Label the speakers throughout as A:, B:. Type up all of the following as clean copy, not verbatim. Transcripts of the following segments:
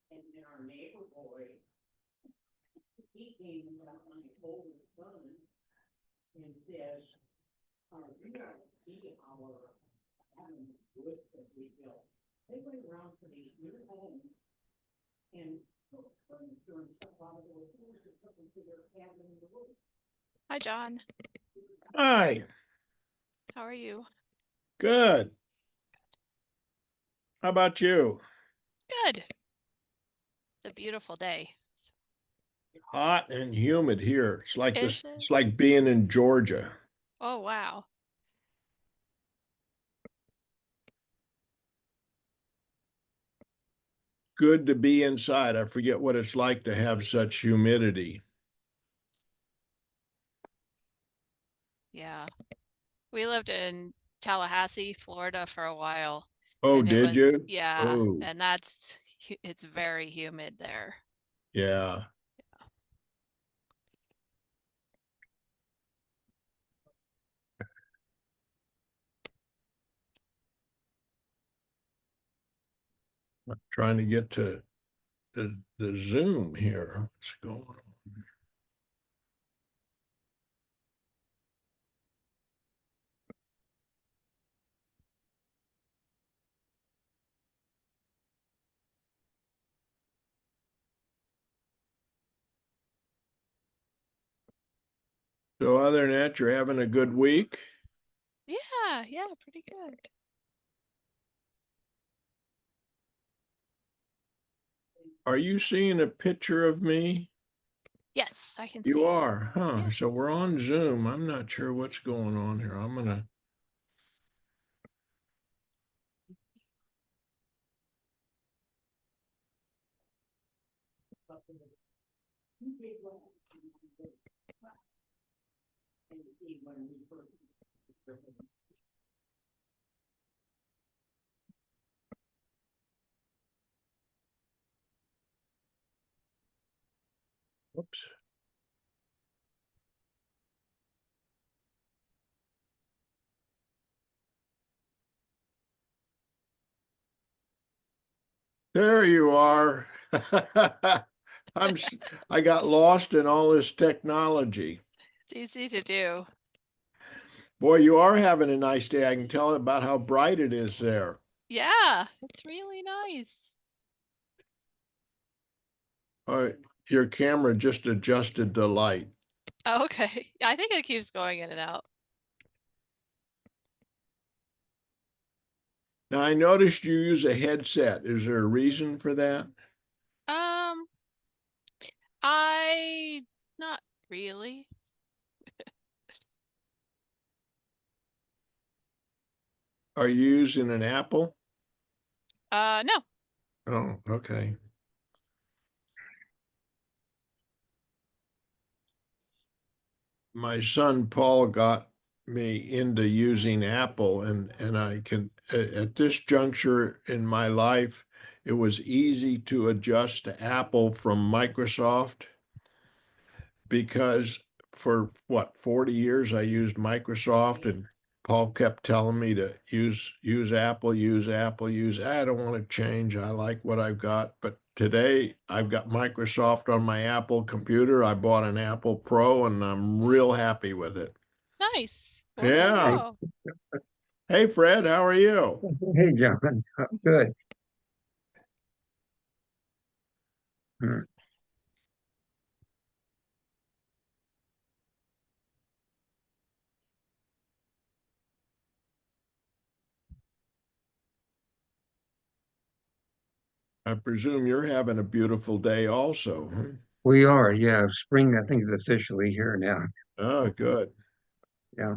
A: And then our neighbor boy, he came about my oldest son and says, you know, see our cabin wood that we built. They went around to these new homes and took furniture and stuff out of those homes and took them to their cabin in the woods.
B: Hi, John.
C: Hi,
B: How are you?
C: good. How about you?
B: Good. It's a beautiful day.
C: Hot and humid here. It's like
B: Is
C: this.
B: it?
C: It's like being in Georgia.
B: Oh, wow.
C: Good to be inside. I forget what it's like to have such humidity.
B: Yeah. We lived in Tallahassee, Florida for a while.
C: Oh,
B: And it
C: did
B: was,
C: you?
B: yeah,
C: Oh,
B: and it's very humid there.
C: yeah. I'm trying to get to the Zoom here. What's going on? So other than that, you're having a good week?
B: Yeah, pretty good.
C: Are you seeing a picture of me?
B: Yes, I can
C: You
B: see.
C: are, huh?
B: Yeah.
C: So we're on Zoom. I'm not sure what's going on here. I'm gonna. Oops. There you are. I got lost in all this technology.
B: It's easy to do.
C: Boy, you are having a nice day. I can tell about how bright it is there.
B: Yeah, it's really nice.
C: Your camera just adjusted the light.
B: Oh, okay. I think it keeps going in and out.
C: Now, I noticed you use a headset. Is there a reason for that?
B: Um, not really.
C: Are you using an Apple?
B: No.
C: Oh, okay. My son Paul got me into using Apple, and I can at this juncture in my life, it was easy to adjust to Apple from Microsoft because for what 40 years I used Microsoft, and Paul kept telling me to use Apple, use Apple, use. I don't want to change. I like what I've got, but today I've got Microsoft on my Apple computer. I bought an Apple Pro, and I'm real happy with it.
B: Nice. Way to
C: Yeah.
B: go.
C: Hey, Fred, how are you?
D: Hey, John. Good. Hmm.
C: I presume you're having a beautiful day also. Huh?
D: We are, yeah. Spring, I think, is officially here now.
C: Oh, good.
D: Yeah,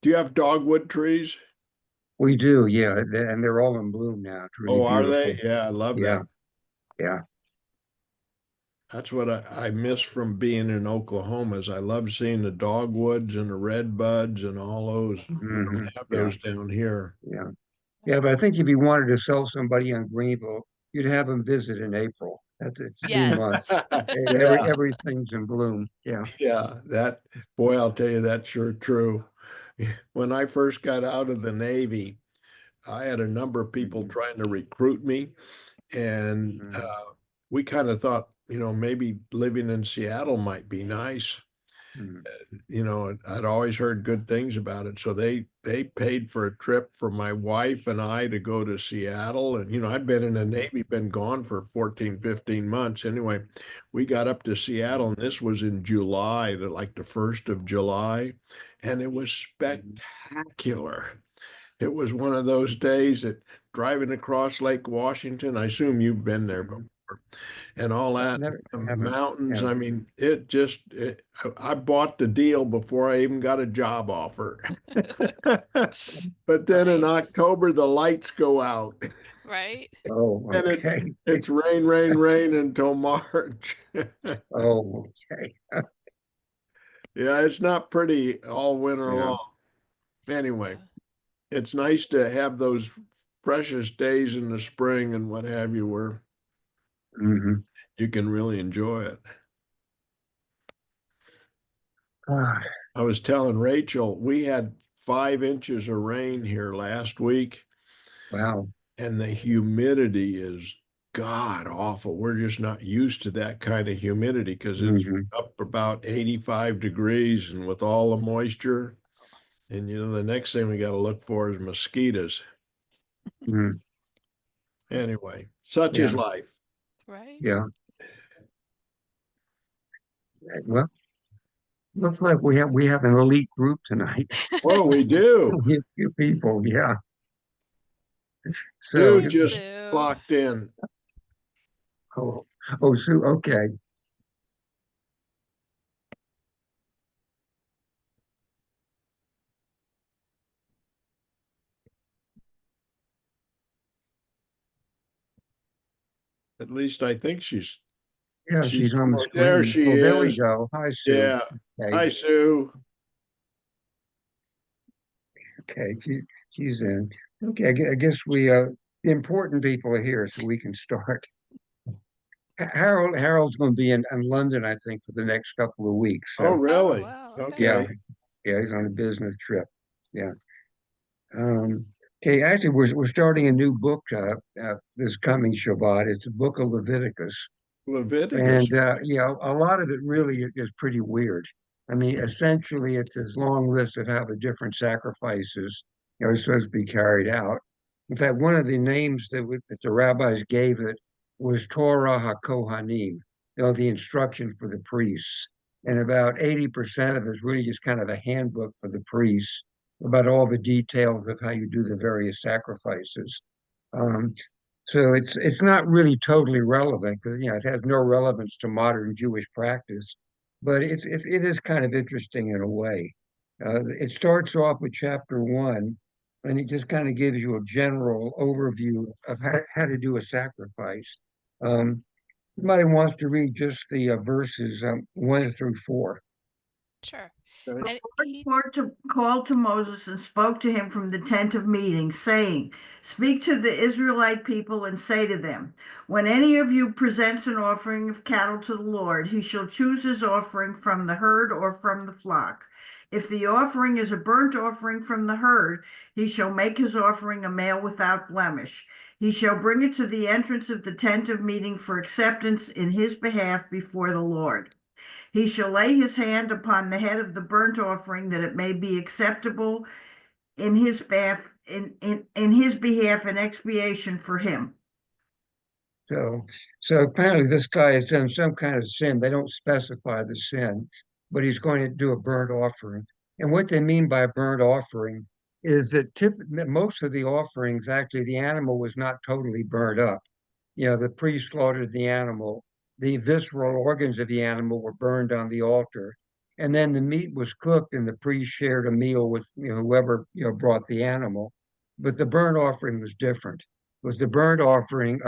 C: Do you have dogwood trees?
D: we do, yeah. And they're all in bloom now. It's really
C: Oh, are they?
D: beautiful.
C: Yeah, I love
D: Yeah,
C: that.
D: yeah.
C: That's what I miss from being in Oklahoma is I love seeing the dogwoods and the red buds and all those. We
D: Hmm.
C: don't have
D: Yeah,
C: those down here.
D: yeah, yeah. But I think if you wanted to sell somebody on Greenville, you'd have them visit in April. It's 2 months.
B: Yes.
C: Yeah,
D: Everything's in bloom. Yeah.
C: yeah. That boy, I'll tell you that's sure true. When I first got out of the Navy, I had a number of people
D: Mhm.
C: trying to recruit me, and
D: Mhm.
C: we kind of thought, maybe living in Seattle might be nice.
D: Mhm.
C: I'd always heard good things about it. So they paid for a trip for my wife and I to go to Seattle. And, I'd been in the Navy, been gone for 14, 15 months. Anyway, we got up to Seattle and this was in July, like the 1st of July. And it was
D: Mhm.
C: spectacular. It was one of those days that driving across Lake Washington, I assume you've been there
D: Mhm.
C: before, and all that
D: Never haven't.
C: mountains.
D: Yeah.
C: I mean, I bought the deal before I even got a job offer. But then in
B: Nice.
C: October, the lights go out
B: Right?
D: Oh,
C: and
D: okay.
C: it's rain, rain, rain until March.
D: Oh, okay.
C: Yeah, it's not pretty all winter
D: Yeah.
C: long. Anyway,
B: Yeah.
C: it's nice to have those precious days in the spring and what have you where
D: Hmm.
C: you can really enjoy it.
D: Ah,
C: I was telling Rachel, we had 5 inches of rain here last week,
D: wow.
C: and the humidity is god awful. We're just not used to that kind of humidity because it's
D: Hmm.
C: up about 85 degrees and with all the moisture. And the next thing we got to look for is mosquitoes.
D: Hmm.
C: Anyway, such is
D: Yeah.
C: life.
B: Right?
D: Yeah. Well, looks like we have an elite group tonight.
C: Oh, we do.
D: We have a few people. Yeah. So,
C: Sue
B: Hi,
C: just
B: Sue.
C: clocked in.
D: oh, oh, Sue. Okay.
C: At least I think
D: Yeah,
C: she's
D: she's on the
C: there.
D: screen.
C: She
D: Oh, there we
C: is.
D: go. Hi, Sue.
C: Yeah.
D: Okay.
C: Hi, Sue.
D: Okay. She's in. Okay. I guess the important people are here, so we can start. Harold's going to be in London, I think, for the next couple of weeks.
C: Oh,
D: So
B: Oh,
C: really?
B: wow. Okay.
D: yeah,
C: Okay.
D: yeah, he's on a business trip. Yeah. Um, okay. Actually, we're starting a new book this coming Shabbat. It's the Book of Leviticus,
C: Leviticus.
D: and yeah, a lot of it really is pretty weird. I mean, essentially, it's this long list of how the different sacrifices are supposed to be carried out. In fact, one of the names that the rabbis gave it was Torah HaKohanim, the instruction for the priests. And about 80% of it is really just kind of a handbook for the priests about all the details of how you do the various sacrifices. Um, so it's not really totally relevant because it has no relevance to modern Jewish practice, but it is kind of interesting in a way. It starts off with chapter 1, and it just kind of gives you a general overview of how to do a sacrifice. Somebody wants to read just the verses 1 through 4.
B: Sure.
C: Okay.
B: And he,
A: Called to Moses and spoke to him from the tent of meeting, saying, Speak to the Israelite people and say to them, When any of you presents an offering of cattle to the Lord, he shall choose his offering from the herd or from the flock. If the offering is a burnt offering from the herd, he shall make his offering a male without blemish. He shall bring it to the entrance of the tent of meeting for acceptance in his behalf before the Lord. He shall lay his hand upon the head of the burnt offering that it may be acceptable in his behalf, in his behalf and expiation for him.
D: So, so apparently this guy has done some kind of sin. They don't specify the sin, but he's going to do a burnt offering. And what they mean by burnt offering is that most of the offerings, actually, the animal was not totally burnt up. The priest slaughtered the animal. The visceral organs of the animal were burned on the altar. And then the meat was cooked and the priest shared a meal with whoever brought the animal. But the burnt offering was different. With the burnt offering,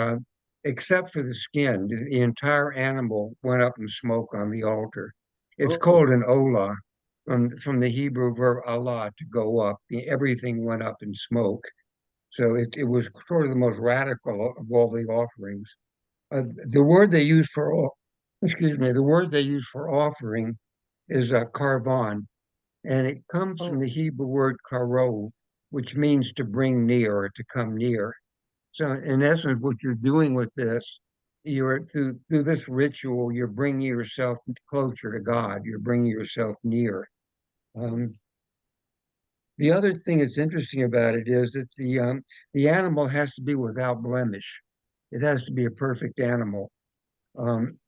D: except for the skin. The entire animal went up in smoke on the altar. It's
C: Oh,
D: called an olah, from the Hebrew verb Allah, to go up. Everything went up in smoke. So it was sort of the most radical of all the offerings. The word they use for excuse me, the word they use for offering is karvan, and it comes from
C: oh.
D: the Hebrew word karov, which means to bring near or to come near. So in essence, what you're doing with this, you're through this ritual, you're bringing yourself closer to God. You're bringing yourself near. Um, the other thing that's interesting about it is that the animal has to be without blemish. It has to be a perfect animal. Um,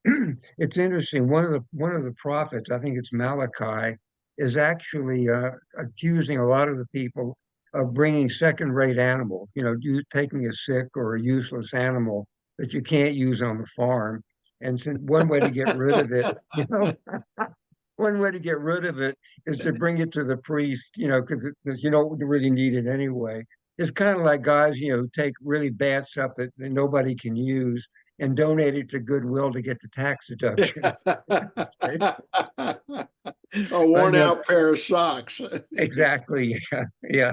D: it's interesting. One of the prophets, I think it's Malachi, is actually accusing a lot of the people of bringing second-rate animal. You taking a sick or a useless animal that you can't use on the farm, and one way to get rid of it, you know, one way to get rid of it is to bring it to the priest, because you don't really need it anyway. It's kind of like guys, who take really bad stuff that nobody can use and donate it to Goodwill to get the tax deduction.
C: A
D: But
C: worn out pair of socks.
D: exactly, yeah, yeah.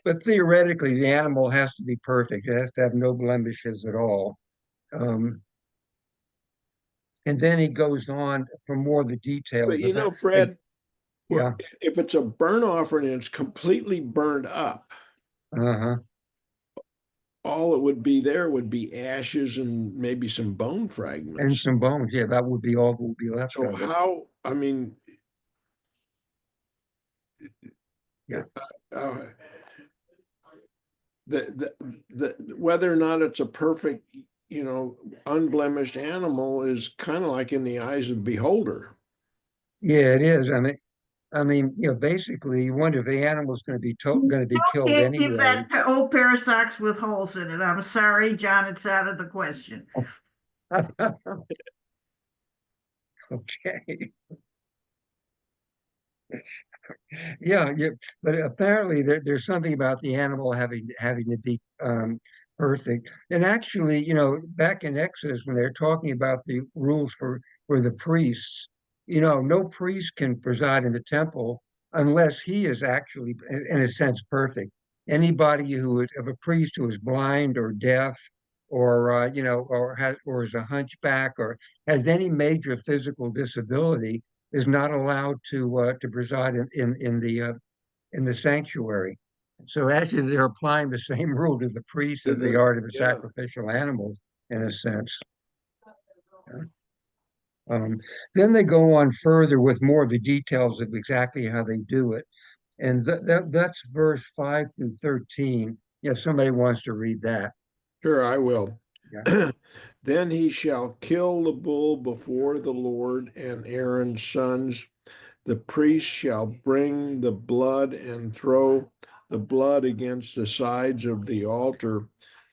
D: But theoretically, the animal has to be perfect. It has to have no blemishes at all. Um, and then he goes on for more of the details.
C: But
D: The fact,
C: Fred,
D: yeah,
C: if it's a burnt offering and it's completely burned up,
D: uh-huh.
C: all it would be there would be ashes and maybe some bone
D: And
C: fragments.
D: some bones. Yeah, that would be all that would be left
C: So
D: of it.
C: how, I mean,
D: Yeah.
C: uh, the whether or not it's a perfect, unblemished animal is kind of like in the eyes of the beholder.
D: Yeah, it is. I mean, basically, you wonder if the animal's going to be killed
A: Can't give
D: anyway.
A: that old pair of socks with holes in it. I'm sorry, John, it's out of the question.
D: Okay. Yeah, yeah, but apparently there's something about the animal having to be perfect. And actually, back in Exodus when they're talking about the rules for the priests, no priest can preside in the temple unless he is actually, in a sense, perfect. Anybody of a priest who is blind or deaf, or or is a hunchback, or has any major physical disability, is not allowed to preside in the sanctuary. So actually, they're applying the same rule to the priests as they are to the
C: Yeah.
D: sacrificial animals, in a sense. Um, then they go on further with more of the details of exactly how they do it, and that's verse 5 through 13. Yeah, somebody wants to read that.
C: Sure, I will.
D: Yeah.
C: Then he shall kill the bull before the Lord and Aaron's sons. The priest shall bring the blood and throw the blood against the sides of the altar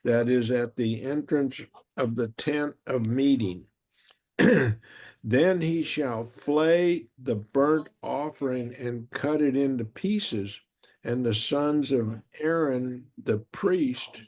C: that is at the entrance of the tent of meeting. Then he shall flay the burnt offering and cut it into pieces, and the sons of Aaron the priest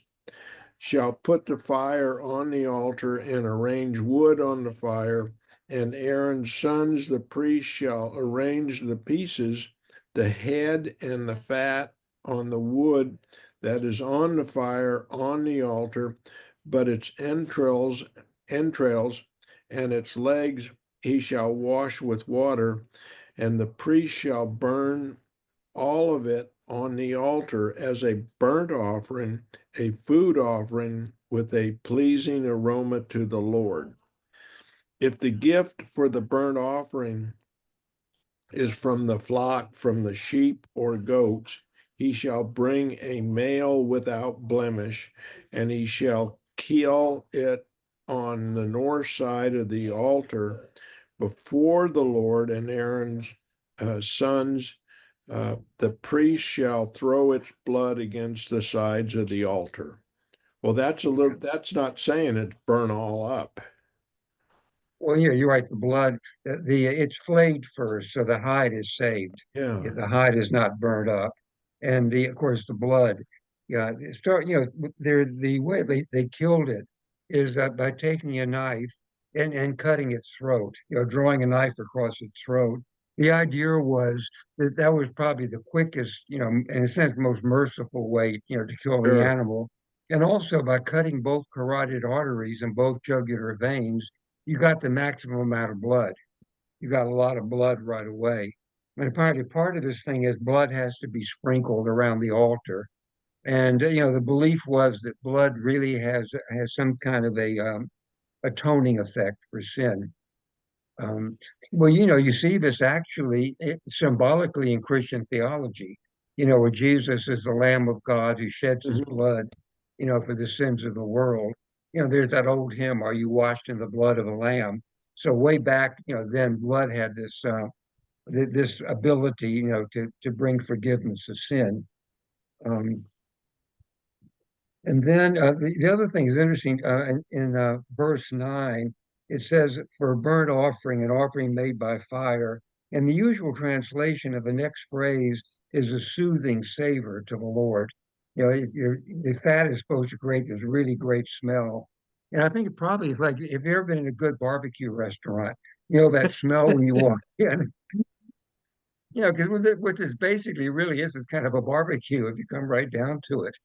C: shall put the fire on the altar and arrange wood on the fire, and Aaron's sons, the priests, shall arrange the pieces, the head and the fat on the wood that is on the fire on the altar, but its entrails and its legs he shall wash with water, and the priest shall burn all of it on the altar as a burnt offering, a food offering with a pleasing aroma to the Lord. If the gift for the burnt offering is from the flock, from the sheep or goats, he shall bring a male without blemish, and he shall kill it on the north side of the altar before the Lord and Aaron's sons. The priest shall throw its blood against the sides of the altar. Well, that's not saying it's burn all up.
D: Well, yeah, you're right. The blood, it's flayed first, so the hide is saved.
C: Yeah.
D: Yeah, the hide is not burned up, and of course, the blood. Yeah, they start. The way they killed it. is that by taking a knife and cutting its throat, drawing a knife across its throat. The idea was that that was probably the quickest, in a sense, most merciful way, to kill the
C: Sure.
D: animal. And also by cutting both carotid arteries and both jugular veins, you got the maximum amount of blood. You got a lot of blood right away. And apparently part of this thing is blood has to be sprinkled around the altar. And the belief was that blood really has some kind of a atoning effect for sin. Um, well, you see this actually symbolically in Christian theology, where Jesus is the Lamb of God who sheds his
C: Mhm.
D: blood, for the sins of the world. There's that old hymn, "Are you washed in the blood of a lamb?" So way back, then blood had this ability, to bring forgiveness of sin. Um, and then the other thing is interesting. In verse 9, it says, "For a burnt offering, an offering made by fire." And the usual translation of the next phrase is "a soothing savor to the Lord." The fat is supposed to create this really great smell. And I think it probably is like if you've ever been in a good barbecue restaurant, that smell when you walk in. Because what this basically really is kind of a barbecue if you come right down to it.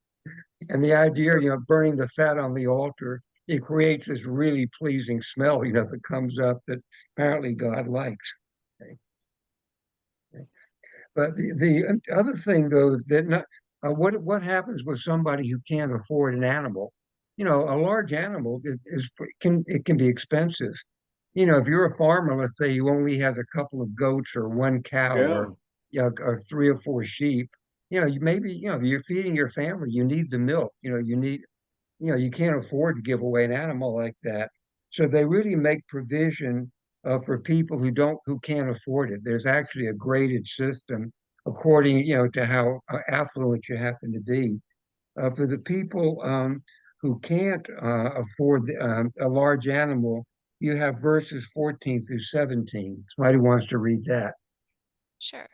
D: And the idea, burning the fat on the altar, it creates this really pleasing smell, that comes up that apparently God likes. Okay. But the other thing, though, that what happens with somebody who can't afford an animal? A large animal can be expensive. If you're a farmer, let's say you only has a couple of goats or one cow
C: Yeah.
D: or three or four sheep, you maybe, you're feeding your family, you need the milk, you can't afford to give away an animal like that. So they really make provision for people who can't afford it. There's actually a graded system according, to how affluent you happen to be. For the people who can't afford a large animal, you have verses 14 through 17. Somebody wants to read that.
B: Sure.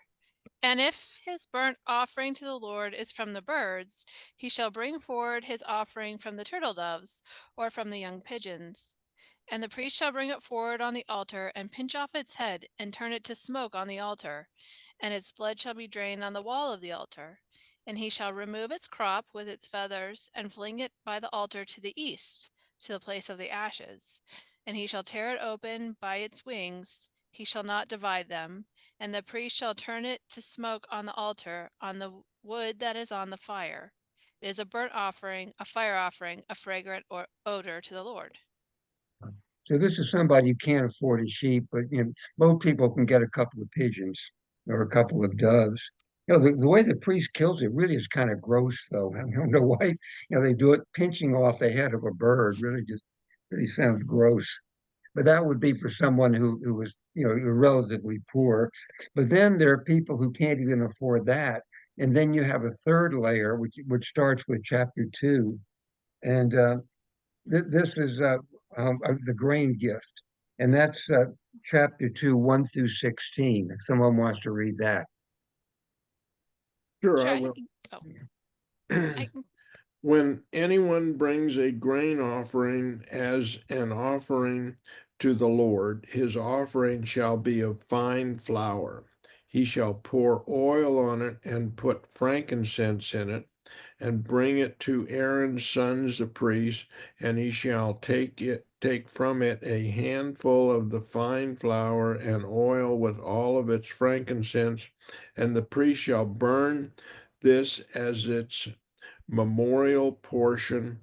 B: And if his burnt offering to the Lord is from the birds, he shall bring forward his offering from the turtle doves, or from the young pigeons. And the priest shall bring it forward on the altar, and pinch off its head, and turn it to smoke on the altar. And its blood shall be drained on the wall of the altar. And he shall remove its crop with its feathers, and fling it by the altar to the east, to the place of the ashes. And he shall tear it open by its wings, he shall not divide them. And the priest shall turn it to smoke on the altar, on the wood that is on the fire. It is a burnt offering, a fire offering, a fragrant odor to the Lord.
D: So this is somebody who can't afford a sheep, but most people can get a couple of pigeons or a couple of doves. The way the priest kills it really is kind of gross, though. I don't know why, they do it pinching off the head of a bird. Really sounds gross. But that would be for someone who was, relatively poor. But then there are people who can't even afford that. And then you have a third layer, which starts with chapter 2. And this is the grain gift. And that's chapter 2, 1 through 16. If someone wants to read that.
C: Sure,
B: Sure,
C: I will.
B: oh, I can,
C: When anyone brings a grain offering as an offering to the Lord, his offering shall be of fine flour. He shall pour oil on it and put frankincense in it, and bring it to Aaron's sons the priests, and he shall take from it a handful of the fine flour and oil with all of its frankincense, and the priest shall burn this as its memorial portion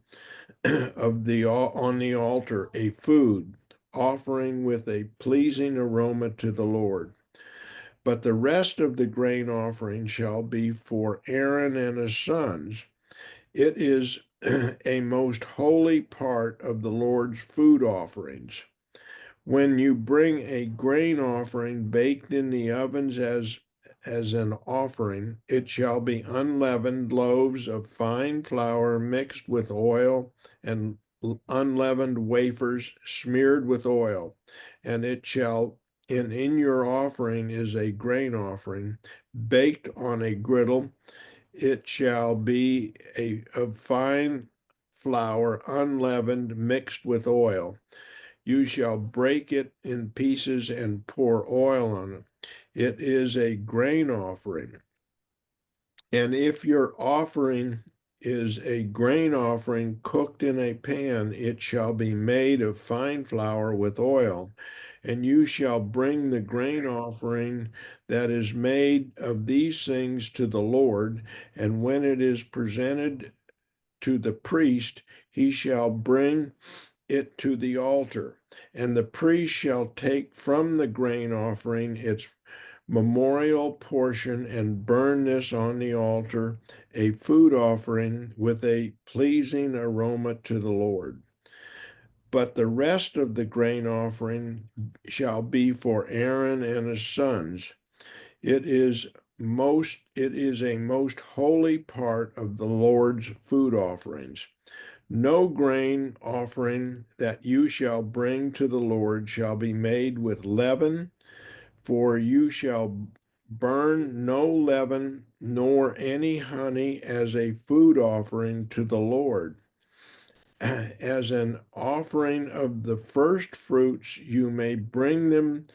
C: of the on the altar, a food offering with a pleasing aroma to the Lord. But the rest of the grain offering shall be for Aaron and his sons. It is a most holy part of the Lord's food offerings. When you bring a grain offering baked in the ovens as an offering, it shall be unleavened loaves of fine flour mixed with oil, and unleavened wafers smeared with oil. And it shall in your offering is a grain offering baked on a griddle. It shall be of fine flour unleavened mixed with oil. You shall break it in pieces and pour oil on it. It is a grain offering. And if your offering is a grain offering cooked in a pan, it shall be made of fine flour with oil. And you shall bring the grain offering that is made of these things to the Lord. And when it is presented to the priest, he shall bring it to the altar. And the priest shall take from the grain offering its memorial portion and burn this on the altar, a food offering with a pleasing aroma to the Lord. But the rest of the grain offering shall be for Aaron and his sons. It is a most holy part of the Lord's food offerings. No grain offering that you shall bring to the Lord shall be made with leaven, for you shall burn no leaven nor any honey as a food offering to the Lord. As an offering of the first fruits, you may bring them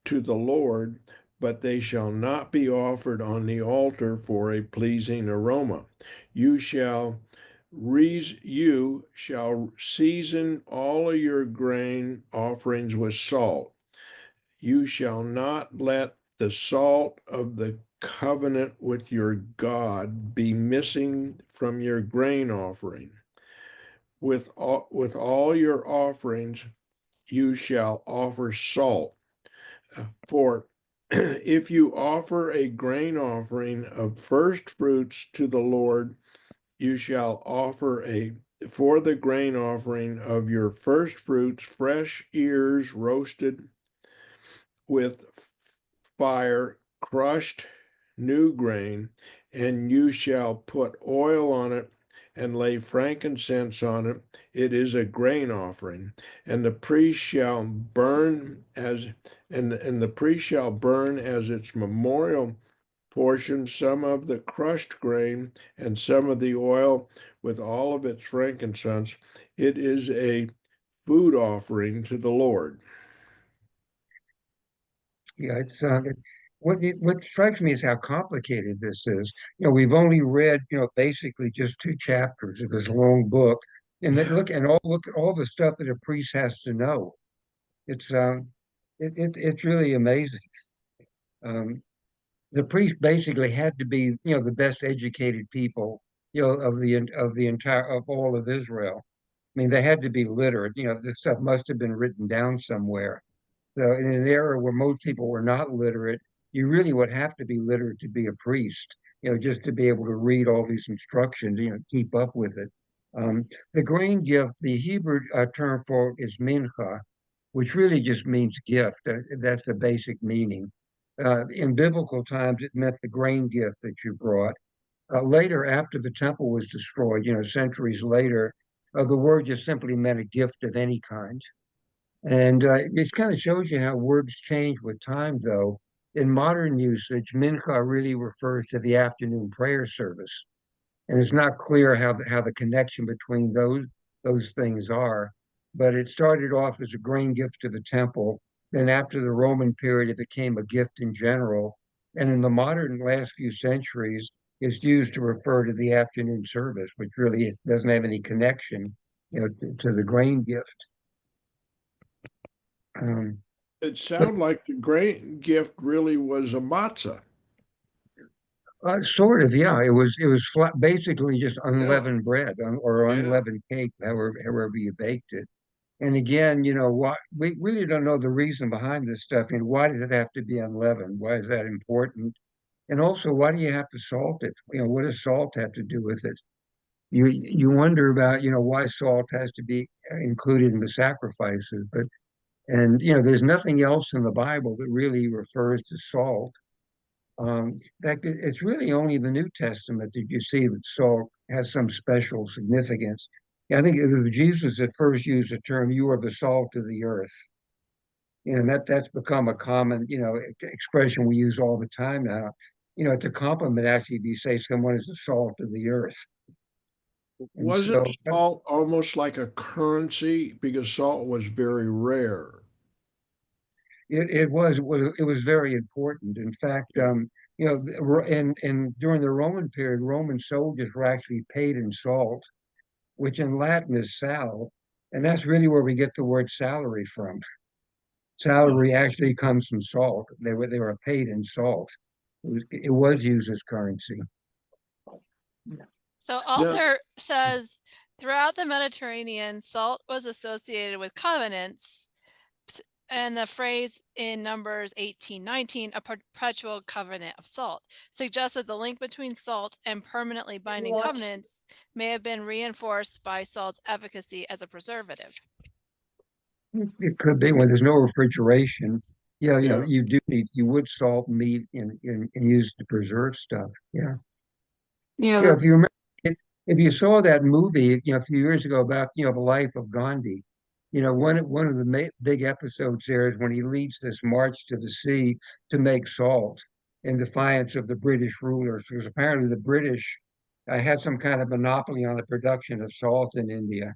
C: to the Lord, but they shall not be offered on the altar for a pleasing aroma. You shall season all of your grain offerings with salt. You shall not let the salt of the covenant with your God be missing from your grain offering. With all your offerings, you shall offer salt. For if you offer a grain offering of first fruits to the Lord, you shall offer for the grain offering of your first fruits, fresh ears roasted with fire, crushed new grain, and you shall put oil on it and lay frankincense on it. It is a grain offering, and the priest shall burn as its memorial portion some of the crushed grain and some of the oil with all of its frankincense. It is a food offering to the Lord.
D: Yeah, what strikes me is how complicated this is. We've only read, basically just 2 chapters of this long book, and then look at all the stuff that a priest has to know. It's it's really amazing. Um, the priest basically had to be, the best educated people, of the entire of all of Israel. I mean, they had to be literate. This stuff must have been written down somewhere. So in an era where most people were not literate, you really would have to be literate to be a priest, just to be able to read all these instructions, keep up with it. The grain gift, the Hebrew term for it is mincha, which really just means gift. That's the basic meaning. In biblical times, it meant the grain gift that you brought. Later, after the temple was destroyed, centuries later, the word just simply meant a gift of any kind. And it kind of shows you how words change with time, though. In modern usage, mincha really refers to the afternoon prayer service, and it's not clear how the connection between those things are. But it started off as a grain gift to the temple. Then, after the Roman period, it became a gift in general. And in the modern last few centuries, it's used to refer to the afternoon service, which really doesn't have any connection, to the grain gift. Um,
C: It
D: but
C: sounded like the grain gift really was a matzah.
D: Sort of, yeah. It was flat, basically just
C: Yeah,
D: unleavened bread or
C: yeah.
D: unleavened cake, however you baked it. And again, why we really don't know the reason behind this stuff. And why does it have to be unleavened? Why is that important? And also, why do you have to salt it? What does salt have to do with it? You wonder about, why salt has to be included in the sacrifices, but and there's nothing else in the Bible that really refers to salt. In fact, it's really only the New Testament that you see that salt has some special significance. I think it was Jesus that first used the term "you are the salt of the earth." And that's become a common, expression we use all the time now. It's a compliment actually if you say someone is the salt of the earth. And
C: Wasn't
D: so
C: salt almost like a currency because salt was very rare?
D: it was very important. In fact,
C: Yeah.
D: and during the Roman period, Roman soldiers were actually paid in salt, which in Latin is sal, and that's really where we get the word salary from. Salary actually comes from salt. They were paid in salt. It was used as currency.
B: So
C: Now,
B: Alter says throughout the Mediterranean, salt was associated with covenants, and the phrase in Numbers 18:19, a perpetual covenant of salt, suggests that the link between salt and permanently binding
A: What?
B: covenants may have been reinforced by salt's efficacy as a preservative.
D: It could be when there's no refrigeration.
C: yeah.
D: You would salt meat and use it to preserve stuff. Yeah.
E: Yeah,
D: If you remember, if you saw that movie, a few years ago about, the life of Gandhi, one of the big episodes there is when he leads this march to the sea to make salt in defiance of the British rulers, because apparently the British had some kind of monopoly on the production of salt in India.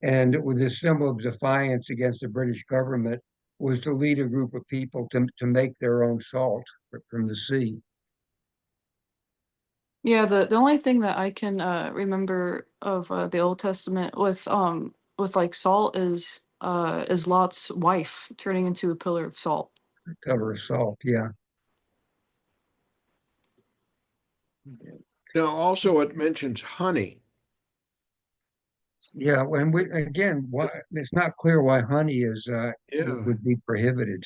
D: And with this symbol of defiance against the British government was to lead a group of people to make their own salt from the sea.
E: yeah. The only thing that I can remember of the Old Testament with like salt is Lot's wife turning into a pillar of salt.
D: Cover of salt, yeah.
C: Now, also it mentions honey.
D: Yeah, when we again, why it's not clear why honey is
C: Yeah.
D: would be prohibited.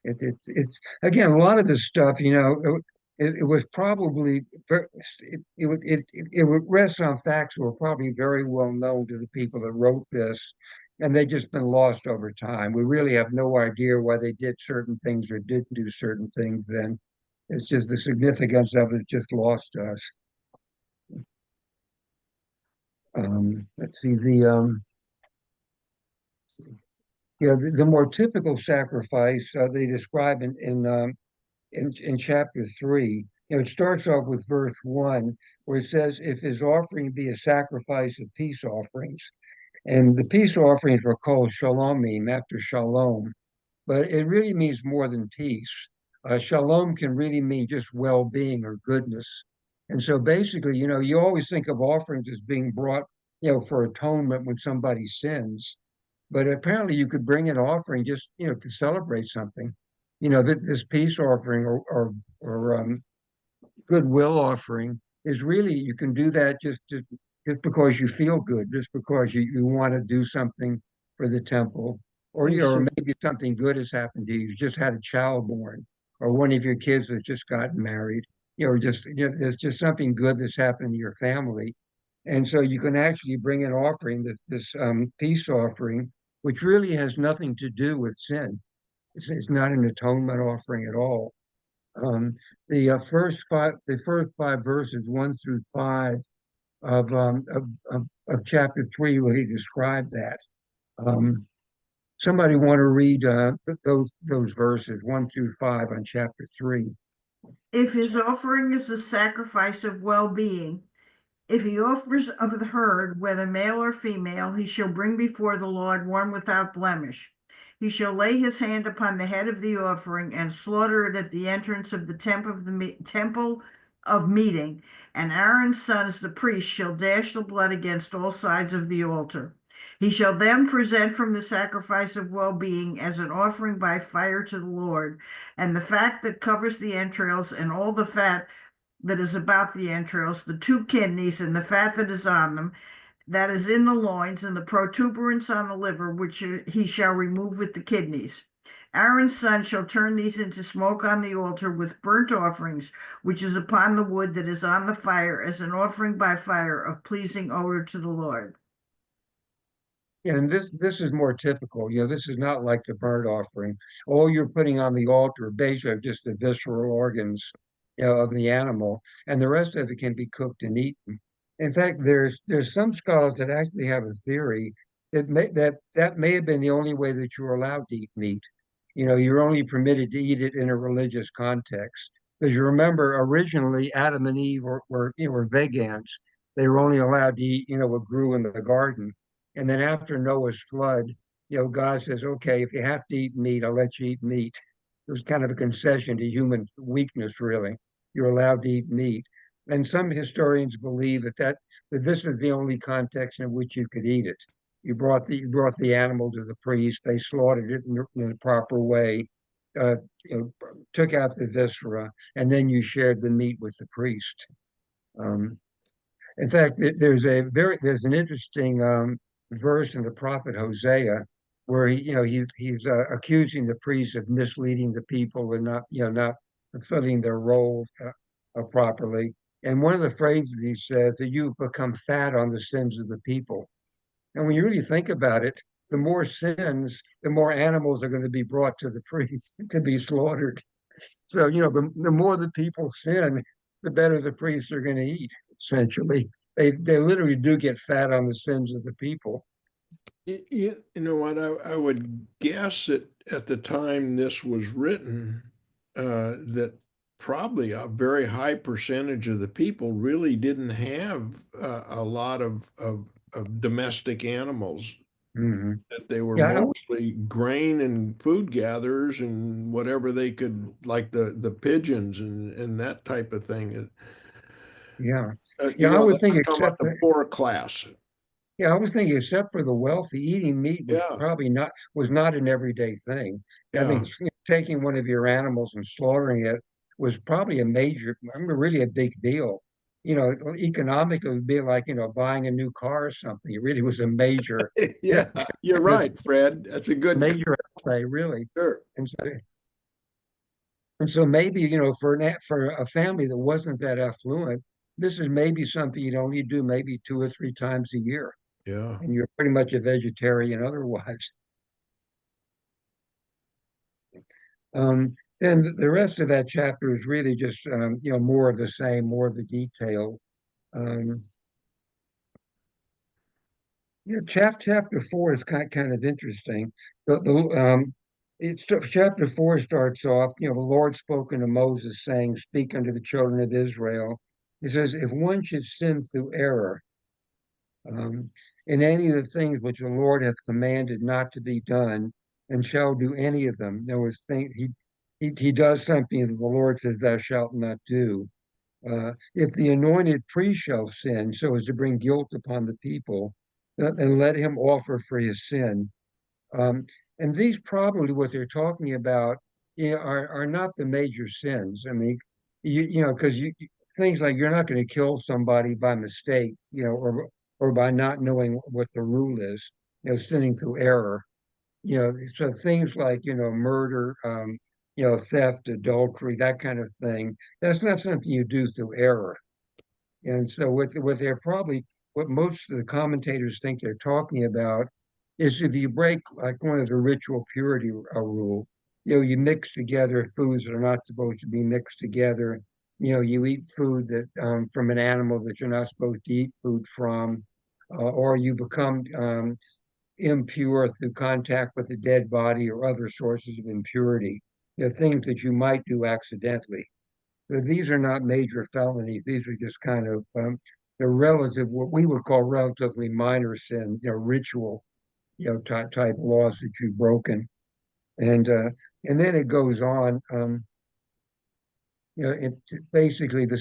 D: It's again a lot of this stuff, it was probably it would rest on facts that were probably very well known to the people that wrote this, and they just been lost over time. We really have no idea why they did certain things or didn't do certain things then. It's just the significance of it just lost to us. Let's see the more typical sacrifice they describe in chapter 3. It starts off with verse 1, where it says, "If his offering be a sacrifice of peace offerings," and the peace offerings were called shalomim after shalom, but it really means more than peace. Shalom can really mean just well-being or goodness. And so basically, you always think of offerings as being brought, for atonement when somebody sins. But apparently you could bring an offering just, to celebrate something. This peace offering or goodwill offering is really, you can do that just because you feel good, just because you want to do something for the temple, or
A: You
D: or
A: should,
D: maybe something good has happened to you. You just had a child born, or one of your kids has just gotten married, or just there's just something good that's happened to your family, and so you can actually bring an offering, this peace offering, which really has nothing to do with sin. It's not an atonement offering at all. Um, the first five verses, 1 through 5 of chapter 3, where he described that. Um, Somebody want to read those verses 1 through 5 on chapter 3?
F: If his offering is a sacrifice of well-being, if he offers of the herd, whether male or female, he shall bring before the Lord one without blemish. He shall lay his hand upon the head of the offering and slaughter it at the entrance of the temple of meeting, and Aaron's sons, the priests, shall dash the blood against all sides of the altar. He shall then present from the sacrifice of well-being as an offering by fire to the Lord, and the fat that covers the entrails and all the fat that is about the entrails, the two kidneys and the fat that is on them, that is in the loins, and the protuberance on the liver, which he shall remove with the kidneys. Aaron's son shall turn these into smoke on the altar with burnt offerings, which is upon the wood that is on the fire, as an offering by fire of pleasing odor to the Lord.
D: And this is more typical. This is not like the burnt offering. All you're putting on the altar basically are just the visceral organs, of the animal, and the rest of it can be cooked and eaten. In fact, there's some scholars that actually have a theory that may have been the only way that you were allowed to eat meat. You're only permitted to eat it in a religious context. Because you remember, originally Adam and Eve were vegans, They were only allowed to eat, what grew in the garden. And then after Noah's flood, God says, okay, if you have to eat meat, I'll let you eat meat. It was kind of a concession to human weakness, really. You're allowed to eat meat. And some historians believe that this is the only context in which you could eat it. You brought the animal to the priest. They slaughtered it in the proper way, uh, took out the viscera, and then you shared the meat with the priest. Um, in fact, there's an interesting verse in the prophet Hosea where he's accusing the priests of misleading the people and not fulfilling their role properly. And one of the phrases he said that you become fat on the sins of the people. And when you really think about it, the more sins, the more animals are going to be brought to the priest to be slaughtered. So, the more the people sin, the better the priests are going to eat, essentially. They literally do get fat on the sins of the people.
C: You know what? I would guess that at the time this was written, that probably a very high percentage of the people really didn't have a lot of domestic animals.
D: Hmm.
C: That they were
D: Yeah,
C: mostly grain and food gatherers and whatever they could, like the pigeons and that type of thing.
D: yeah,
C: You
D: yeah. I
C: know,
D: would think,
C: I'm talking about the poor class.
D: I was thinking, except for the wealthy, eating meat
C: Yeah,
D: was not an everyday thing. I
C: yeah.
D: mean, taking one of your animals and slaughtering it was probably really a big deal. Economically, it would be like, buying a new car or something. It really was a major,
C: Yeah, you're
D: just
C: right, Fred. That's a good
D: major outlay, really.
C: sure.
D: And so, maybe, for a family that wasn't that affluent, this is maybe something you'd only do maybe 2 or 3 times a year,
C: Yeah.
D: and you're pretty much a vegetarian otherwise. And the rest of that chapter is really just more of the same, more of the details. Um, yeah, chapter 4 is kind of interesting. Chapter 4 starts off, the Lord spoken to Moses, saying, "Speak unto the children of Israel." He says, "If one should sin through error, um, in any of the things which the Lord hath commanded not to be done, and shall do any of them." There was he does something that the Lord says, "Thou shalt not do." If the anointed priest shall sin, so as to bring guilt upon the people, then let him offer for his sin. Um, and these probably what they're talking about, are not the major sins. I mean, because things like you're not going to kill somebody by mistake, or by not knowing what the rule is, sinning through error. So things like, murder, theft, adultery, that kind of thing. That's not something you do through error. And so what most of the commentators think they're talking about is if you break like one of the ritual purity rule, you mix together foods that are not supposed to be mixed together. You eat food that from an animal that you're not supposed to eat food from, or you become impure through contact with a dead body or other sources of impurity. Things that you might do accidentally. These are not major felonies. These are just kind of what we would call relatively minor sin, ritual, type laws that you've broken. And then it goes on. It's basically the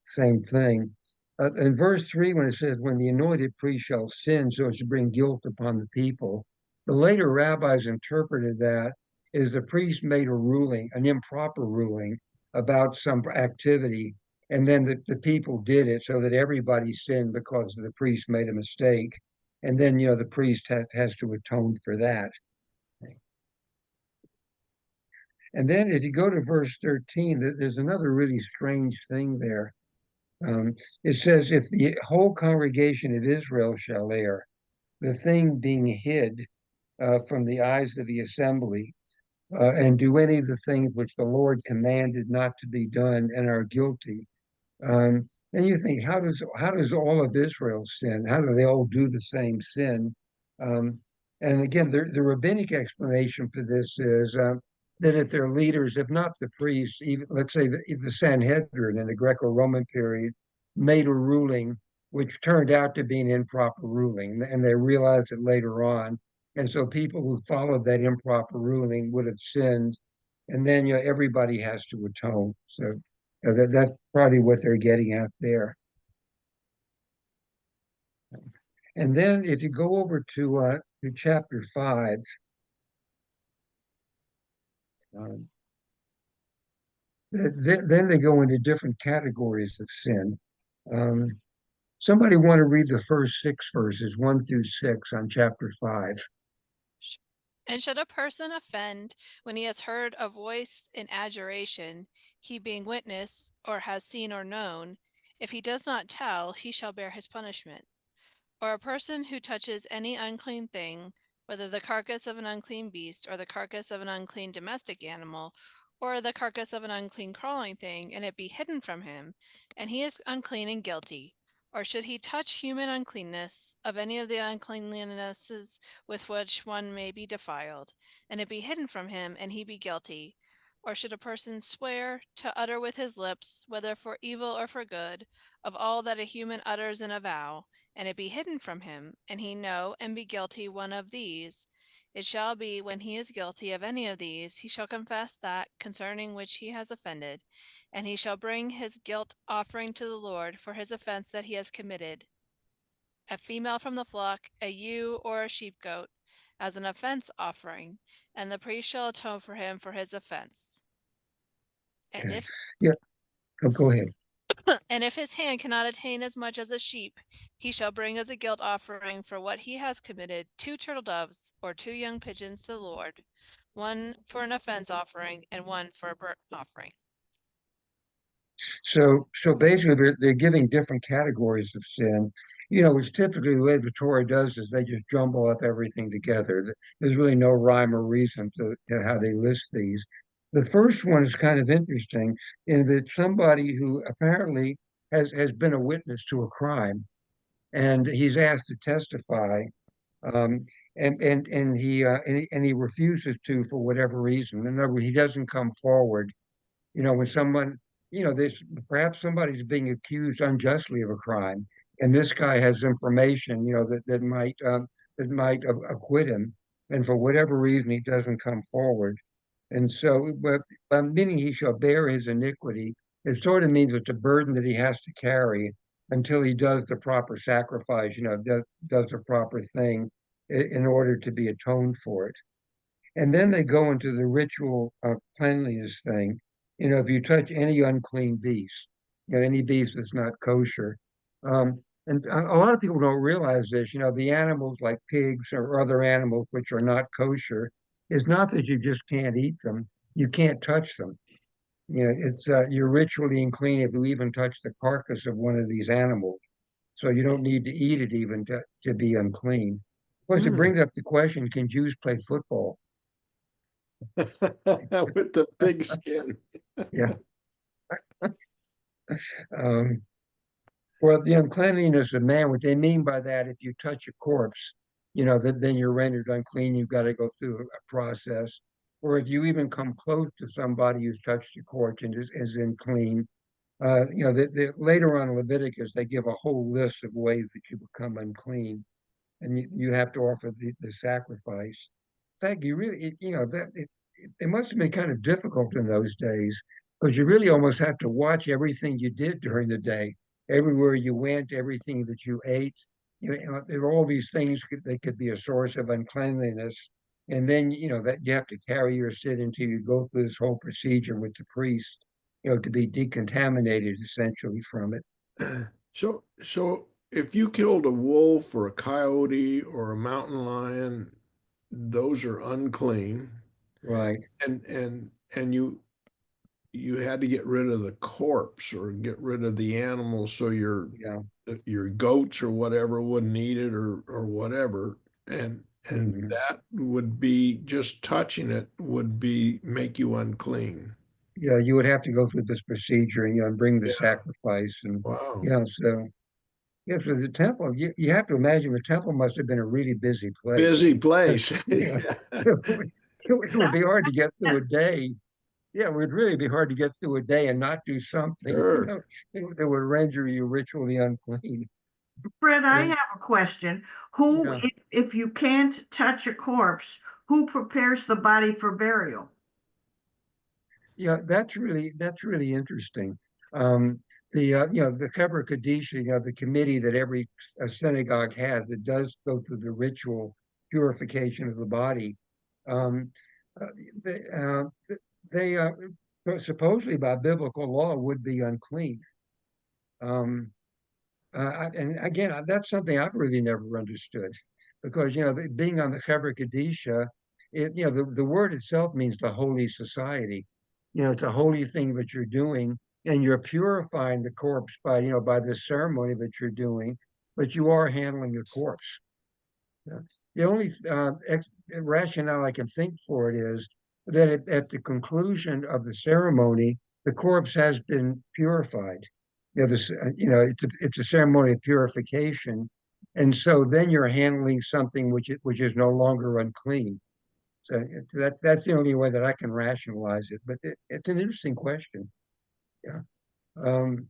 D: same thing. In verse 3, when it says, "When the anointed priest shall sin so as to bring guilt upon the people," the later rabbis interpreted that as the priest made a ruling, an improper ruling about some activity, and then the people did it so that everybody sinned because the priest made a mistake. And then, the priest has to atone for that. And then if you go to verse 13, there's another really strange thing there. It says, "If the whole congregation of Israel shall err, the thing being hid from the eyes of the assembly, and do any of the things which the Lord commanded not to be done and are guilty." And you think, how does all of Israel sin? How do they all do the same sin? Um, and again, the rabbinic explanation for this is that if their leaders, if not the priests, even let's say if the Sanhedrin in the Greco-Roman period made a ruling which turned out to be an improper ruling, and they realized it later on. And so people who followed that improper ruling would have sinned, and then everybody has to atone. So that's probably what they're getting at there. And then if you go over to chapter 5, um, then they go into different categories of sin. Um, Somebody want to read the first 6 verses, 1 through 6, on chapter 5?
B: And should a person offend when he has heard a voice in adjuration, he being witness, or has seen or known, if he does not tell, he shall bear his punishment. Or a person who touches any unclean thing, whether the carcass of an unclean beast, or the carcass of an unclean domestic animal, or the carcass of an unclean crawling thing, and it be hidden from him, and he is unclean and guilty. Or should he touch human uncleanness of any of the uncleannesses with which one may be defiled, and it be hidden from him, and he be guilty? Or should a person swear to utter with his lips, whether for evil or for good, of all that a human utters in a vow, and it be hidden from him, and he know and be guilty one of these? It shall be, when he is guilty of any of these, he shall confess that concerning which he has offended, and he shall bring his guilt offering to the Lord for his offense that he has committed, a female from the flock, a ewe or a sheep-goat, as an offense offering, and the priest shall atone for him for his offense. And
D: Okay.
B: if
D: Yeah, go ahead.
B: And if his hand cannot attain as much as a sheep, he shall bring as a guilt offering for what he has committed 2 turtle doves or 2 young pigeons to the Lord, one for an offense offering and one for a burnt offering.
D: So basically, they're giving different categories of sin. Which typically the way the Torah does is they just jumble up everything together. There's really no rhyme or reason to how they list these. The first one is kind of interesting in that somebody who apparently has been a witness to a crime, and he's asked to testify, um, and he refuses to for whatever reason. In other words, he doesn't come forward. When someone, this perhaps somebody's being accused unjustly of a crime, and this guy has information, that might acquit him, and for whatever reason he doesn't come forward. And so, but meaning he shall bear his iniquity, it sort of means it's a burden that he has to carry until he does the proper sacrifice, does the proper thing in order to be atoned for it. And then they go into the ritual cleanliness thing. If you touch any unclean beast, any beast that's not kosher, and a lot of people don't realize this. The animals like pigs or other animals which are not kosher, is not that you just can't eat them; you can't touch them. It's you're ritually unclean if you even touch the carcass of one of these animals. So you don't need to eat it even to be unclean. Of course, it brings up the question: can Jews play football?
C: With the pig skin.
D: Yeah. Um, well, the uncleanliness of man, what they mean by that, if you touch a corpse, then you're rendered unclean. You've got to go through a process. Or if you even come close to somebody who's touched a corpse and is unclean, later on in Leviticus, they give a whole list of ways that you become unclean, and you have to offer the sacrifice. In fact, you really, it must have been kind of difficult in those days because you really almost have to watch everything you did during the day, everywhere you went, everything that you ate. There are all these things that could be a source of uncleanliness. And then, that you have to carry your sin until you go through this whole procedure with the priest, to be decontaminated essentially from it.
C: So if you killed a wolf or a coyote or a mountain lion, those are unclean.
D: Right.
C: And you had to get rid of the corpse or get rid of the animal so
D: Yeah.
C: your goats or whatever wouldn't eat it or whatever. And
D: Mhm.
C: that would be just touching it would be make you unclean.
D: Yeah, you would have to go through this procedure and bring the
C: Yeah.
D: sacrifice and
C: Wow.
D: so for the temple, you have to imagine the temple must have been a really busy place.
C: Busy place.
D: Yeah, it would be hard to get through a day. Yeah, it would really be hard to get through a day and not do something,
C: Sure.
D: that would render you ritually unclean.
F: Fred, I
D: And
F: have a question. Who,
D: yeah,
F: if you can't touch a corpse, who prepares the body for burial?
D: yeah, that's really interesting. Um, the Kebra Kadisha, the committee that every synagogue has that does go through the ritual purification of the body. Um, uh, they, they supposedly by biblical law would be unclean. Um, and again, that's something I've really never understood, because being on the Kebra Kadisha, the word itself means the holy society. It's a holy thing that you're doing, and you're purifying the corpse by this ceremony that you're doing, but you are handling a corpse. The only rationale I can think for it is that at the conclusion of the ceremony, the corpse has been purified. It's a ceremony of purification, and so then you're handling something which is no longer unclean. So that's the only way that I can rationalize it. But it's an interesting question. Yeah. Um,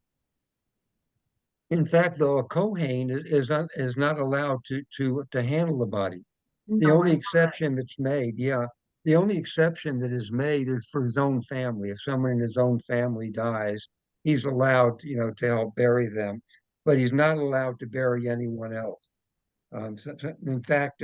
D: in fact, though, a Kohen is not allowed to handle the body. The
F: No,
D: only exception that's made, yeah, the only exception that is made is for his own family. If someone in his own family dies, he's allowed, to help bury them, but he's not allowed to bury anyone else. In fact,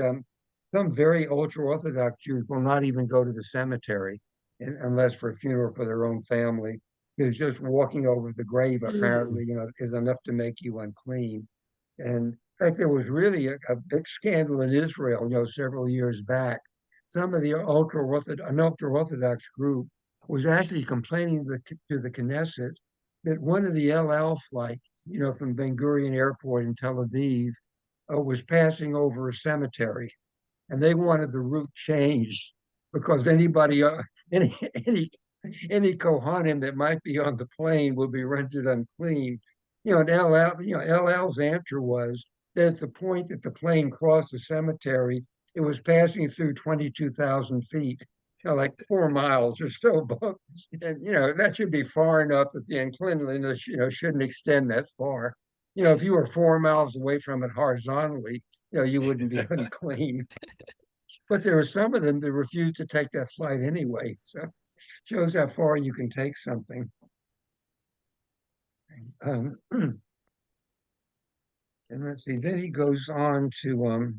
D: some very ultra-Orthodox Jews will not even go to the cemetery unless for a funeral for their own family, because just walking over the grave apparently, is enough to make you unclean. And in fact, there was really a big scandal in Israel, several years back. Some of the an ultra-Orthodox group was actually complaining to the Knesset that one of the El Al flights, from Ben Gurion Airport in Tel Aviv, was passing over a cemetery, and they wanted the route changed because any any any Kohanim that might be on the plane would be rendered unclean. And LL's answer was that at the point that the plane crossed the cemetery, it was passing through 22,000 feet. Like 4 miles or so above, and that should be far enough that the uncleanliness, shouldn't extend that far. If you were 4 miles away from it horizontally, you wouldn't be unclean. But there were some of them that refused to take that flight anyway. So shows how far you can take something. And let's see, then he goes on to,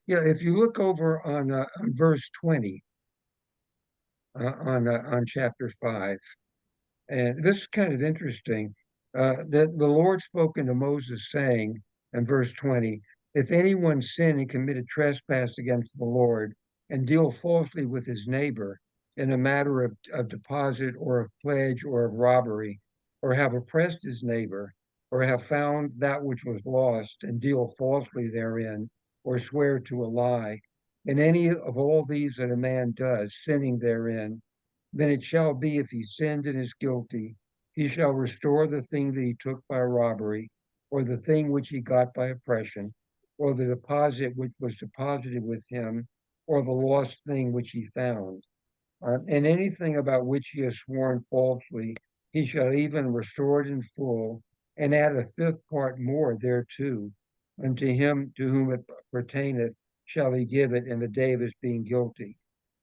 D: if you look over on verse 20 on chapter 5, and this is kind of interesting, that the Lord spoke unto Moses saying, in verse 20, if anyone sin and commit a trespass against the Lord and deal falsely with his neighbor in a matter of deposit or of pledge or of robbery, or have oppressed his neighbor, or have found that which was lost and deal falsely therein, or swear to a lie, and any of all these that a man does, sinning therein, then it shall be, if he sinned and is guilty, he shall restore the thing that he took by robbery, or the thing which he got by oppression, or the deposit which was deposited with him, or the lost thing which he found. And anything about which he has sworn falsely, he shall even restore it in full, and add a fifth part more thereto. Unto him to whom it pertaineth shall he give it in the day of his being guilty.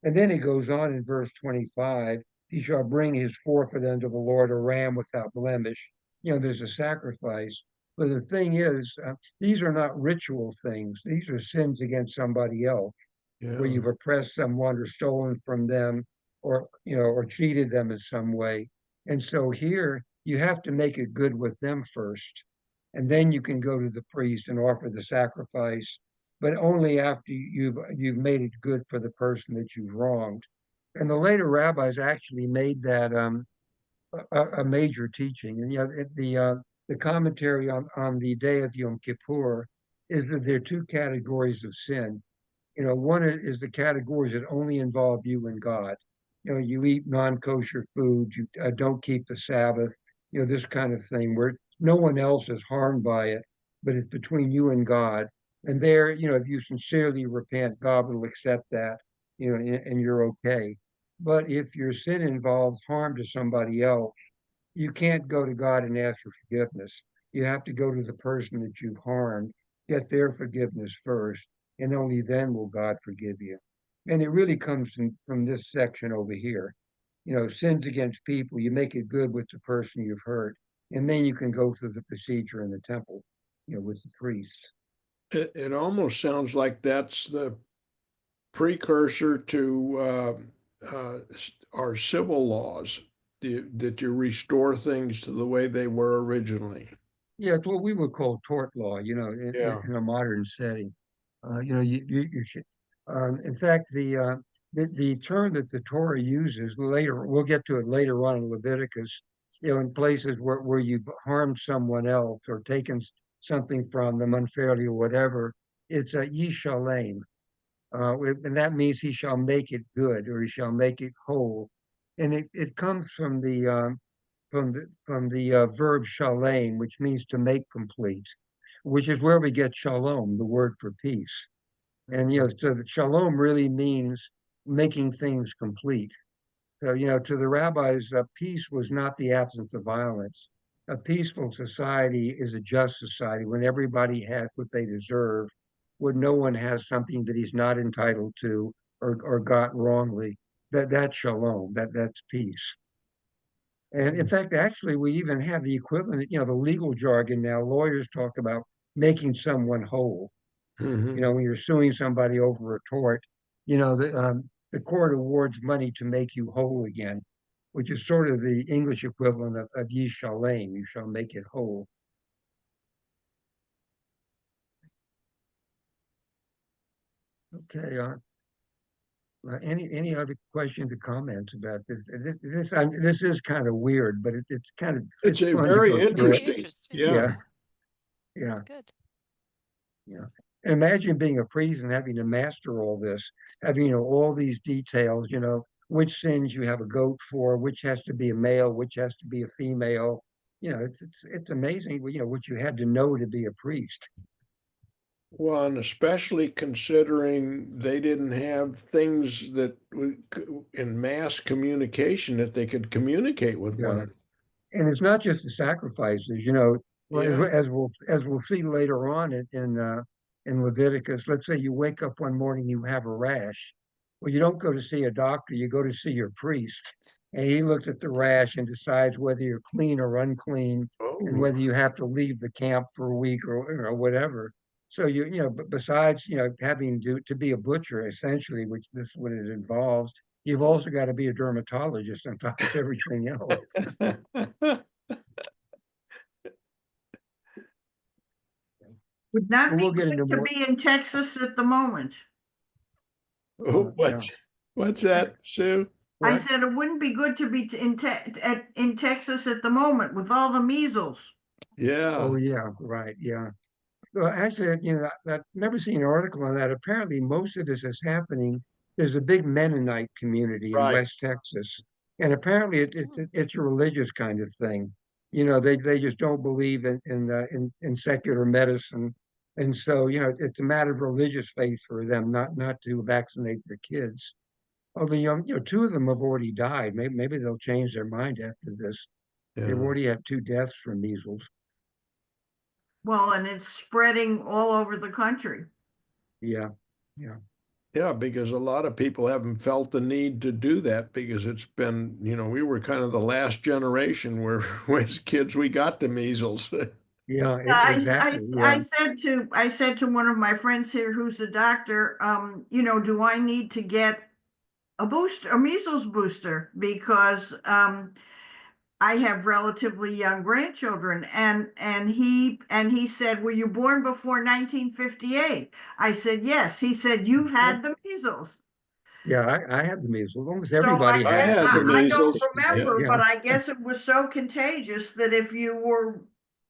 D: And then he goes on in verse 25, he shall bring his forfeit unto the Lord, a ram without blemish. There's a sacrifice. But the thing is, these are not ritual things. These are sins against somebody else, where
C: Yeah.
D: you've oppressed someone or stolen from them, or cheated them in some way. And so here you have to make it good with them first, and then you can go to the priest and offer the sacrifice, but only after you've made it good for the person that you've wronged. And the later rabbis actually made that a major teaching. And the commentary on the day of Yom Kippur is that there are two categories of sin. One is the categories that only involve you and God. You eat non-kosher food, you don't keep the Sabbath, this kind of thing, where no one else is harmed by it, but it's between you and God. And there, if you sincerely repent, God will accept that, and you're okay. But if your sin involves harm to somebody else, you can't go to God and ask for forgiveness. You have to go to the person that you've harmed, get their forgiveness first, and only then will God forgive you. And it really comes from this section over here. You know, sins against people, you make it good with the person you've hurt, and then you can go through the procedure in the temple, you know, with the priests.
C: It almost sounds like that's the precursor to our civil laws, that you restore things to the way they were originally.
D: Yeah, it's what we would call tort law, you know,
C: Yeah.
D: in a modern setting. You know, you should. In fact, the term that the Torah uses later, we'll get to it later on in Leviticus. You know, in places where you've harmed someone else or taken something from them unfairly or whatever, it's a yishalem, and that means he shall make it good or he shall make it whole, and it comes from the verb shalem, which means to make complete, which is where we get shalom, the word for peace. And you know, so the shalom really means making things complete. So you know, to the rabbis, peace was not the absence of violence. A peaceful society is a just society when everybody has what they deserve, when no one has something that he's not entitled to or got wrongly. That's shalom. That's peace. And in fact, actually, we even have the equivalent, you know, the legal jargon now. Lawyers talk about making someone whole.
C: Mhm.
D: You know, when you're suing somebody over a tort, you know, the court awards money to make you whole again, which is sort of the English equivalent of ye shalem, you shall make it whole. Okay. Any other questions or comments about this? This is kind of weird, but it's kind of
C: It's
D: it's
C: a
D: fun to
C: very
D: go through
B: Very
D: it.
C: interesting.
B: interesting.
C: Yeah.
D: Yeah, yeah.
B: It's good.
D: Yeah. And imagine being a priest and having to master all this, having, you know, all these details, you know, which sins you have a goat for, which has to be a male, which has to be a female. You know, it's amazing, you know, what you had to know to be a priest.
C: Well, and especially considering they didn't have things that in mass communication that they could communicate with one
D: Yeah.
C: another.
D: And it's not just the sacrifices, you know, well,
C: Yeah.
D: as we'll see later on in Leviticus. Let's say you wake up one morning, you have a rash. Well, you don't go to see a doctor, you go to see your priest, and he looks at the rash and decides whether you're clean or unclean, and
C: Oh.
D: whether you have to leave the camp for a week or whatever. So you know, but besides, you know, having to be a butcher essentially, which this is what it involves, you've also got to be a dermatologist on top of everything else.
F: Would not
D: But
F: be
D: we'll get into
F: good to
D: more.
F: be in Texas at the moment.
C: Oh,
D: Yeah.
C: what's that, Sue?
F: I
D: What?
F: said it wouldn't be good to be in Texas at the moment with all the measles.
C: Yeah.
D: Oh, yeah. Right. Yeah. Well, actually, you know, I've never seen an article on that. Apparently, most of this is happening. There's a big Mennonite community in
C: Right.
D: West Texas, and apparently, it's a religious kind of thing. You know, they just don't believe in secular medicine, and so you know, it's a matter of religious faith for them, not to vaccinate their kids. Although, you know, two of them have already died. Maybe they'll change their mind after this. They've
C: Yeah.
D: already had two deaths from measles.
F: Well, and it's spreading all over the country.
D: Yeah, yeah,
C: Yeah, because a lot of people haven't felt the need to do that because it's been, we were kind of the last generation where, as kids, we got the measles.
D: yeah,
F: I,
D: exactly.
F: I,
D: Yeah,
F: I said to one of my friends here who's a doctor, you know, do I need to get a measles booster? Because I have relatively young grandchildren, and he said, "Were you born before 1958?" I said, "Yes." He said, "You've had the measles."
D: yeah. I had the measles. Almost
F: So
D: everybody
C: I
D: had
C: had
D: them
C: the
D: in
F: I don't
C: measles. Yeah.
D: 1958.
F: remember,
D: Yeah,
F: but I guess it was so contagious that if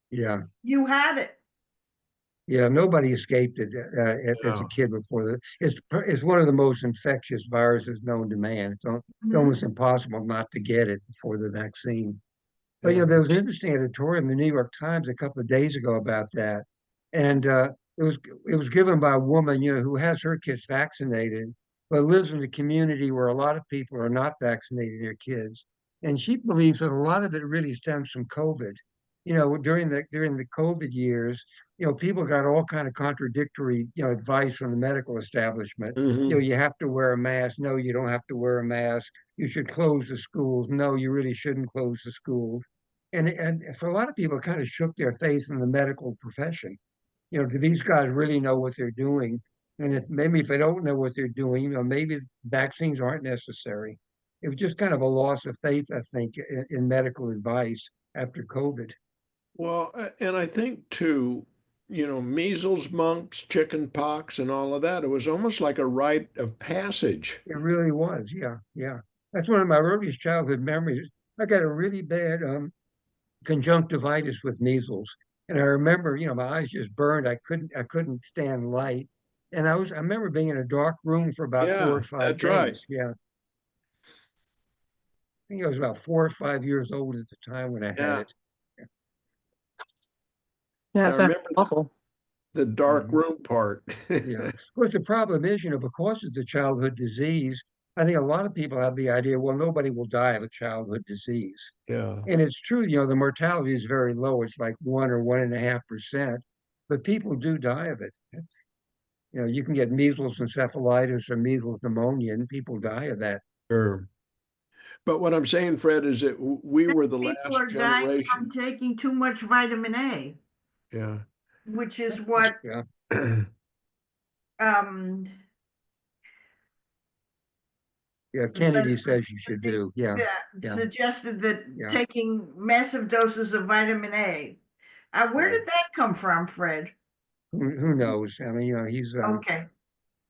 D: yeah,
F: you had it.
D: yeah. Nobody escaped it as a
C: No.
D: kid before that. It's one of the most infectious viruses known to man. It's
F: Mhm.
D: almost impossible not to get it before the vaccine. But you
C: Yeah.
D: know, there was an interesting editorial in the New York Times a couple of days ago about that, and it was given by a woman, you know, who has her kids vaccinated, but lives in a community where a lot of people are not vaccinating their kids, and she believes that a lot of it really stems from COVID. during the COVID years, people got all kind of contradictory, advice from the medical establishment.
C: Mhm.
D: You have to wear a mask. No, you don't have to wear a mask. You should close the schools. No, you really shouldn't close the schools. And for a lot of people, it kind of shook their faith in the medical profession. Do these guys really know what they're doing? And if they don't know what they're doing, maybe vaccines aren't necessary. It was just kind of a loss of faith, I think, in medical advice after COVID.
C: Well, and I think too, measles, mumps, chicken pox, and all of that, it was almost like a rite of passage.
D: It really was. Yeah, yeah. That's one of my earliest childhood memories. I got a really bad conjunctivitis with measles, and I remember, my eyes just burned. I couldn't stand light, and I remember being in a dark room for about four or
C: Yeah,
D: five
C: that's right.
D: days. Yeah, I think I was about 4 or 5 years old at the time when I had
C: Yeah.
D: it.
E: Yeah,
C: I
E: it sounds
C: remember
E: awful.
C: the dark
D: Mhm.
C: room part.
D: Yeah. Of course, the problem is, because it's a childhood disease, I think a lot of people have the idea, well, nobody will die of a childhood disease.
C: Yeah.
D: And it's true, the mortality is very low. It's like 1 or 1.5%, but people do die of it. You can get measles encephalitis or measles pneumonia, and people die of that.
C: Sure. But what I'm saying, Fred, is that we were the
F: People
C: last
F: are dying from
C: generation.
F: taking too much vitamin A,
C: Yeah.
F: which is what
D: Yeah.
F: um
D: Yeah. Kennedy
F: the,
D: says you should do. Yeah. Yeah.
F: suggested that
D: Yeah.
F: taking massive doses of vitamin A. Where
D: Right.
F: did that come from, Fred?
D: Who knows? I mean, he's
F: Okay.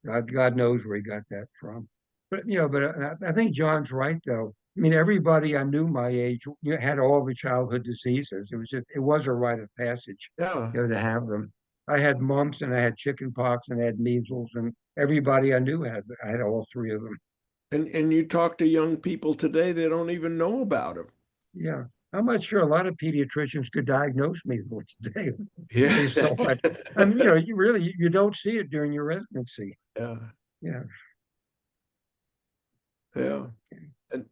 D: God knows where he got that from. But I think John's right though. I mean, everybody I knew my age, had all the childhood diseases. It was a rite of passage,
C: Yeah.
D: to have them. I had mumps and I had chicken pox and I had measles, and everybody I knew I had all three of them.
C: And you talk to young people today, they don't even know about them.
D: Yeah. I'm not sure a lot of pediatricians could diagnose measles today if
C: Yeah.
D: they saw it. I mean, you don't see it during your residency.
C: Yeah.
D: Yeah.
C: Yeah.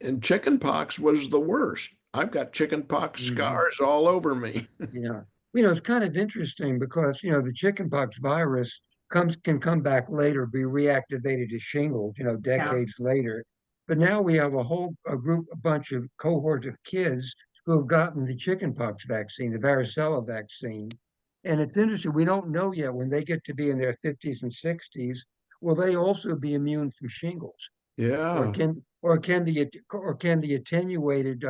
C: And chicken pox was the worst. I've got chicken pox
D: Mhm.
C: scars all over me.
D: Yeah. It's kind of interesting because, the chickenpox virus can come back later, be reactivated as shingles,
F: Yeah.
D: decades later. But now we have a bunch of cohort of kids who have gotten the chickenpox vaccine, the varicella vaccine. And it's interesting, we don't know yet when they get to be in their 50s and 60s, will they also be immune from shingles? Or
C: Yeah.
D: can the attenuated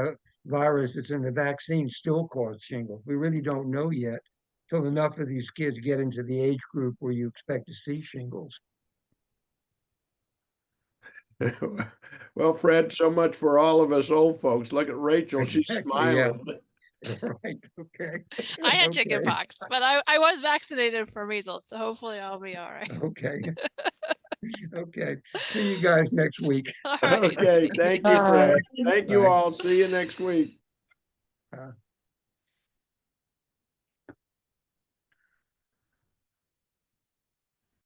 D: virus that's in the vaccine still cause shingles? We really don't know yet till enough of these kids get into the age group where you expect to see shingles.
C: Well, Fred, so much for all of us old folks. Look at Rachel, she's
D: Exactly. Yeah.
C: smiling.
D: Right. Okay.
B: I had
D: Okay.
B: chickenpox, but I was vaccinated for measles, so hopefully I'll be all right.
D: Okay. Okay. See you guys next week.
B: All right.
C: Okay,
B: See
C: thank
B: you.
C: you, Fred.
E: Bye.
C: Thank you
D: Bye.
C: all. See you next week.
D: Uh,